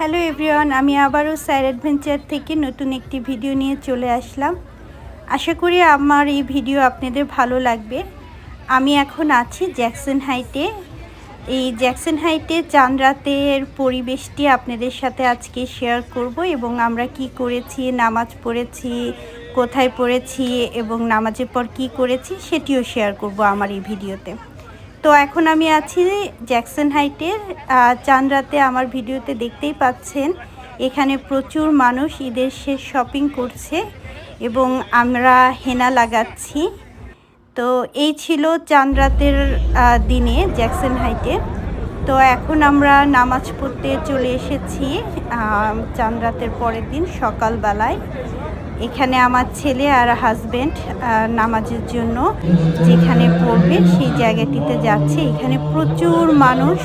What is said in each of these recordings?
Hello everyone, আমি আবারও sir adventure থেকে নতুন একটি ভিডিও নিয়ে চলে আসলাম। আশা করি আমার এই ভিডিও আপনাদের ভালো লাগবে। আমি এখন আছি জ্যাকসন হাইটে। এই জ্যাকসন হাইটে চাঁদ রাতের পরিবেশটি আপনাদের সাথে আজকে শেয়ার করব এবং আমরা কি করেছি, নামাজ পড়েছি, কোথায় পড়েছি এবং নামাজের পর কি করেছি সেটিও শেয়ার করব আমার এই ভিডিওতে। তো এখন আমি আছি জ্যাকসন হাইটের চাঁদ রাতে। আমার ভিডিওতে দেখতেই পাচ্ছেন এখানে প্রচুর মানুষ ঈদের শেষ শপিং করছে এবং আমরা হেনা লাগাচ্ছি। তো এই ছিল চাঁদ রাতের দিনে জ্যাকসন হাইটে। তো এখন আমরা নামাজ পড়তে চলে এসেছি চাঁদ রাতের পরের দিন সকালবেলায়। এখানে আমার ছেলে আর হাজব্যান্ড নামাজের জন্য যেখানে পড়বে সেই জায়গাটিতে যাচ্ছে। এখানে প্রচুর মানুষ,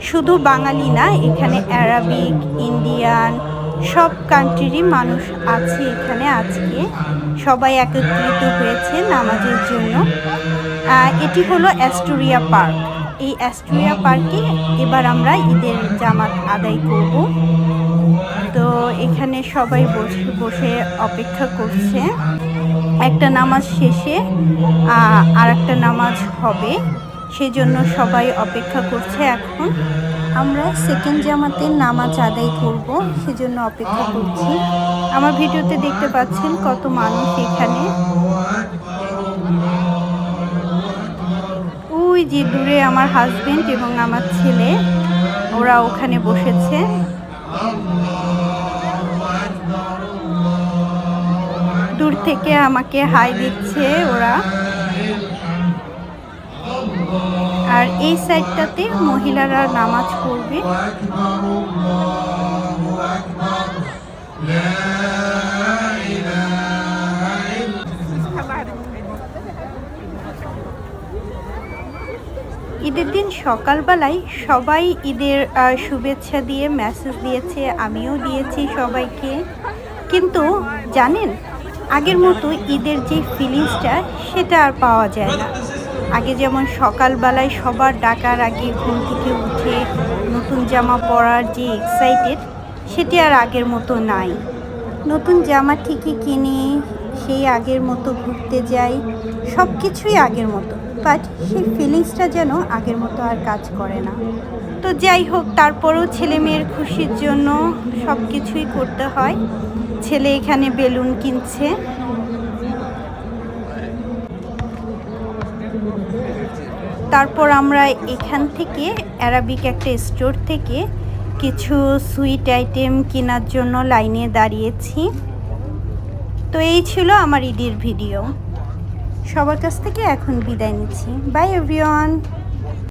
শুধু বাঙালি না, এখানে অ্যারাবিক, ইন্ডিয়ান সব কান্ট্রিরই মানুষ আছে এখানে। আজকে সবাই একত্রিত হয়েছে নামাজের জন্য। এটি হলো অ্যাস্টোরিয়া পার্ক। এই অ্যাস্টোরিয়া পার্কে এবার আমরা ঈদের জামাত আদায় করব। তো এখানে সবাই বসে অপেক্ষা করছে। একটা নামাজ শেষে আর একটা নামাজ হবে, সেজন্য সবাই অপেক্ষা করছে। এখন আমরা সেকেন্ড জামাতের নামাজ আদায় করব, সেজন্য অপেক্ষা করছি। আমার ভিডিওতে দেখতে পাচ্ছেন কত মানুষ এখানে। ওই যে দূরে আমার হাজবেন্ড এবং আমার ছেলে, ওরা ওখানে বসেছে। দূর থেকে আমাকে হাই দিচ্ছে ওরা। আর এই সাইডটাতে মহিলারা নামাজ পড়বে। ঈদের দিন সকালবেলায় সবাই ঈদের শুভেচ্ছা দিয়ে মেসেজ দিয়েছে, আমিও দিয়েছি সবাইকে। কিন্তু জানেন, আগের মতো ঈদের যে ফিলিংসটা সেটা আর পাওয়া যায় না। আগে যেমন সকালবেলায় সবার ডাকার আগে ঘুম থেকে উঠে নতুন জামা পরার যে এক্সাইটেড, সেটি আর আগের মতো নাই। নতুন জামা ঠিকই কিনি, সেই আগের মতো ঘুরতে যাই, সব কিছুই আগের মতো, বাট সেই ফিলিংসটা যেন আগের মতো আর কাজ করে না। তো যাই হোক, তারপরেও ছেলে মেয়ের খুশির জন্য সব কিছুই করতে হয়। ছেলে এখানে বেলুন কিনছে। তারপর আমরা এখান থেকে অ্যারাবিক একটা স্টোর থেকে কিছু সুইট আইটেম কেনার জন্য লাইনে দাঁড়িয়েছি। তো এই ছিল আমার ঈদের ভিডিও। সবার কাছ থেকে এখন বিদায় নিচ্ছি। By everyone.